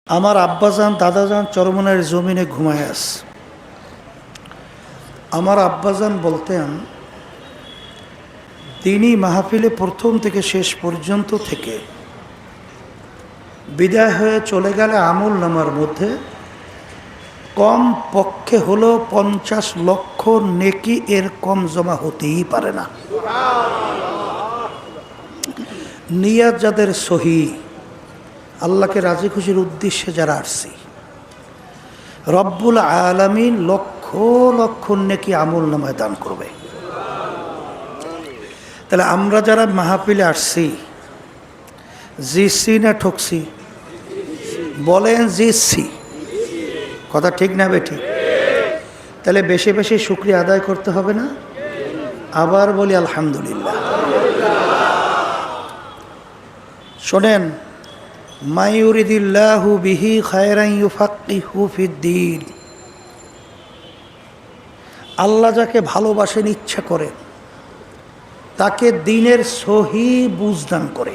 আমার আব্বাজান দাদাজান চরমনের জমিনে ঘুমায় আছে। আমার আব্বাজান বলতেন, তিনি মাহফিলে প্রথম থেকে শেষ পর্যন্ত থেকে বিদায় হয়ে চলে গেলে আমল নামার মধ্যে কম পক্ষে হলো 50 লক্ষ নেকি এর কম জমা হতেই পারে না। নিয়াত যাদের সহি, আল্লাহকে রাজি খুশির উদ্দেশ্যে যারা আসছি, রব্বুল আলামিন লক্ষ লক্ষ নেকি আমল নামায় দান করবে। তাহলে আমরা যারা মাহফিলে আসছি, জিতছি না ঠকছি? বলেন জিতছি। কথা ঠিক না বেঠিক? তাহলে বেশি বেশি শুকরিয়া আদায় করতে হবে না? আবার বলি আলহামদুলিল্লাহ। শোনেন, মা ইউরিদিল্লাহু বিহি খায়রান ইউফাক্কিহু ফিদ্দীন। আল্লাহ যাকে ভালোবাসেন, ইচ্ছা করেন, তাকে দ্বীনের সহি বুঝ দান করে।